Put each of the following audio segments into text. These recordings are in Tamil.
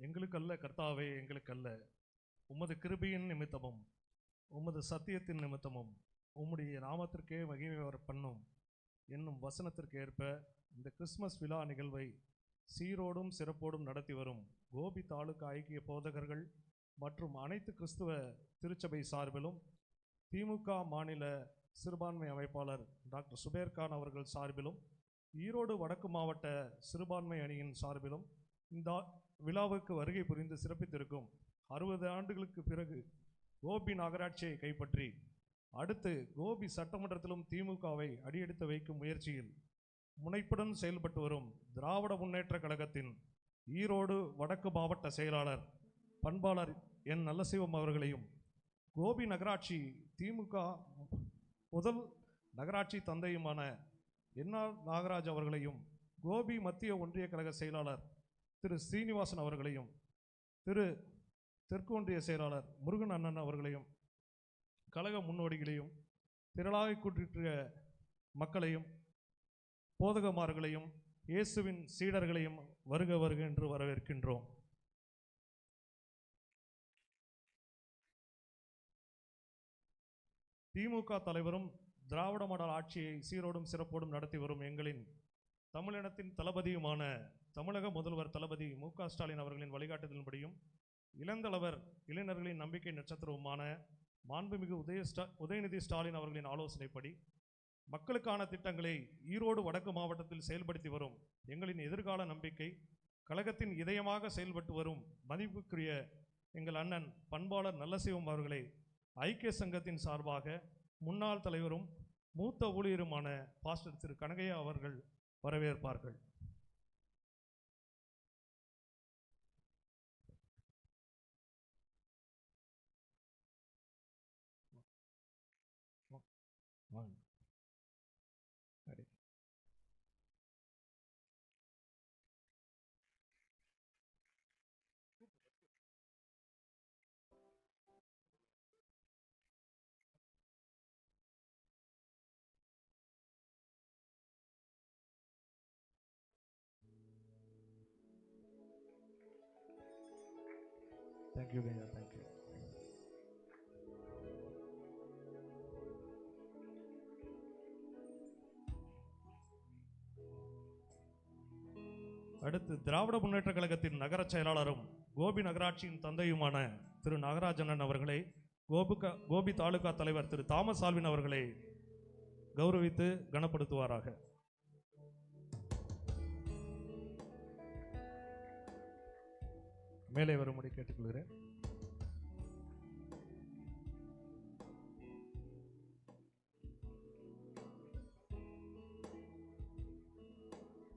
எங்களுக்கல்ல கர்த்தாவே, எங்களுக்கல்ல, உமது கிருபையின் நிமித்தமும் உமது சத்தியத்தின் நிமித்தமும் உம்முடைய நாமத்திற்கே மகிமை வர பண்ணும் என்னும் வசனத்திற்கு ஏற்ப இந்த கிறிஸ்மஸ் விழா நிகழ்வை சீரோடும் சிறப்போடும் நடத்தி வரும் கோபி தாலுகா ஐக்கிய போதகர்கள் மற்றும் அனைத்து கிறிஸ்துவ திருச்சபை சார்பிலும் திமுக மாநில சிறுபான்மை அமைப்பாளர் டாக்டர் சுபேர்கான் அவர்கள் சார்பிலும் ஈரோடு வடக்கு மாவட்ட சிறுபான்மை அணியின் சார்பிலும் இந்த விழாவுக்கு வருகை புரிந்து சிறப்பித்திருக்கும் 60 ஆண்டுகளுக்கு பிறகு கோபி நகராட்சியை கைப்பற்றி அடுத்து கோபி சட்டமன்றத்திலும் திமுகவை அடியெடுத்து வைக்கும் முயற்சியில் முனைப்புடன் செயல்பட்டு வரும் திராவிட முன்னேற்ற கழகத்தின் ஈரோடு வடக்கு மாவட்ட செயலாளர் பண்பாளர் என் நல்லசிவம் அவர்களையும், கோபி நகராட்சி திமுக முதல் நகராட்சி தந்தையுமான என்ஆர் நாகராஜ் அவர்களையும், கோபி மத்திய ஒன்றிய கழக செயலாளர் திரு ஸ்ரீனிவாசன் அவர்களையும், தெற்கு ஒன்றிய செயலாளர் முருகன் அண்ணன் அவர்களையும், கழக முன்னோடிகளையும், திரளாக கூட்டிய மக்களையும், போதகமார்களையும், இயேசுவின் சீடர்களையும் வருக வருக என்று வரவேற்கின்றோம். திமுக தலைவரும் திராவிட மாடல் ஆட்சியை சீரோடும் சிறப்போடும் நடத்தி வரும் எங்களின் தமிழினத்தின் தளபதியுமான தமிழக முதல்வர் தளபதி மு.க. ஸ்டாலின் அவர்களின் வழிகாட்டுதலின்படியும் இளந்தலைவர் இளைஞர்களின் நம்பிக்கை நட்சத்திரவுமான மாண்புமிகு உதயநிதி ஸ்டாலின் அவர்களின் ஆலோசனைப்படி மக்களுக்கான திட்டங்களை ஈரோடு வடக்கு மாவட்டத்தில் செயல்படுத்தி வரும் எங்களின் எதிர்கால நம்பிக்கை கழகத்தின் இதயமாக செயல்பட்டு வரும் மதிப்புக்குரிய எங்கள் அண்ணன் பண்பாளர் நல்லசிவம் அவர்களை ஐக்கிய சங்கத்தின் சார்பாக முன்னாள் தலைவரும் மூத்த ஊழியருமான பாஸ்டர் திரு கனகையா அவர்கள் வரவேற்பார்கள். Thank you, Gaya. Thank you. அடுத்து திராவிட முன்னேற்ற கழகத்தின் நகர செயலாளரும் கோபி நகராட்சியின் தந்தையுமான திரு நாகராஜன் அவர்களை கோபி தாலுகா தலைவர் திரு தாமஸ் ஆல்வின் அவர்களை கௌரவித்து கனப்படுத்துவாராக. மேலே வரும்படி கேட்டுக்கொள்கிறேன்.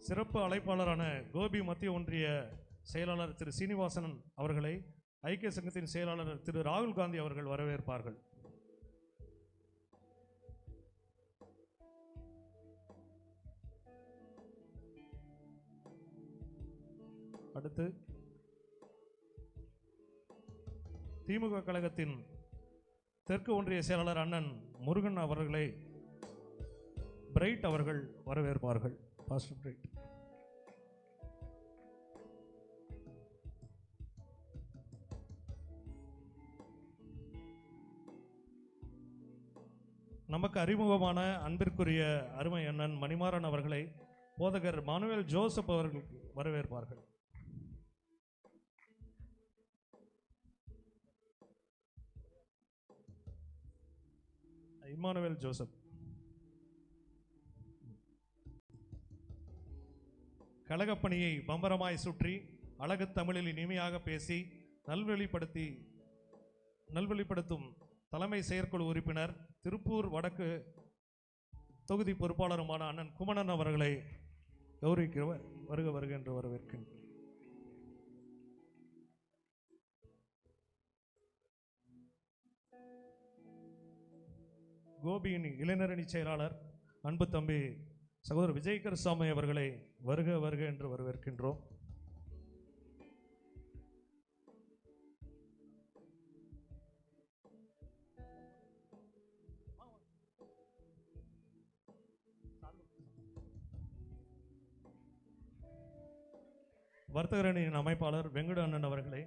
சிறப்பு அழைப்பாளரான கோபி மத்திய ஒன்றிய செயலாளர் திரு சீனிவாசன் அவர்களை ஐக்கிய சங்கத்தின் செயலாளர் திரு ராகுல் காந்தி அவர்கள் வரவேற்பார்கள். அடுத்து திமுக கழகத்தின் தெற்கு ஒன்றிய செயலாளர் அண்ணன் முருகன் அவர்களை பிரைட் அவர்கள் வரவேற்பார்கள். Pastor bright. நமக்கு அறிமுகமான அன்பிற்குரிய அருமை அண்ணன் மணிமாறன் அவர்களை போதகர் மானுவேல் ஜோசப் அவர்கள் வரவேற்பார்கள். Emmanuel Joseph. கழகப்பணியை பம்பரமாய் சுற்றி அழகு தமிழில் இனிமையாக பேசி நல்வழிப்படுத்தும் தலைமை செயற்குழு உறுப்பினர் திருப்பூர் வடக்கு தொகுதி பொறுப்பாளருமான அண்ணன் குமணன் அவர்களை கௌரவிக்கிறவர் வருக வருக என்று வரவேற்கின்றனர். கோபியின் இளைஞரணி செயலாளர் அன்பு தம்பி சகோதரர் விஜய் கருசாமி அவர்களை வருக வருக என்று வரவேற்கின்றோம். வர்த்தகரணியின் அமைப்பாளர் வெங்கட அண்ணன் அவர்களை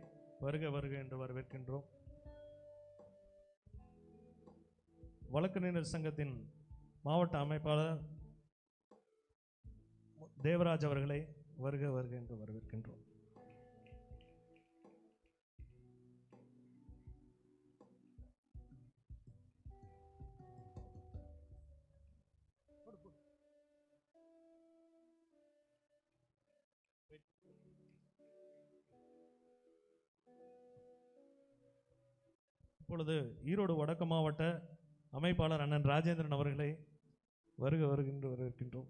வருக வருக என்று வரவேற்கின்றோம். வழக்கறிஞர் சங்கத்தின் மாவட்ட அமைப்பாளர் தேவராஜ் அவர்களை வருக வருக என்று வரவேற்கின்றோம். இப்பொழுது ஈரோடு வடக்கு மாவட்ட அமைப்பாளர் அண்ணன் ராஜேந்திரன் அவர்களை வருக வருகின்ற வரவேற்கின்றோம்.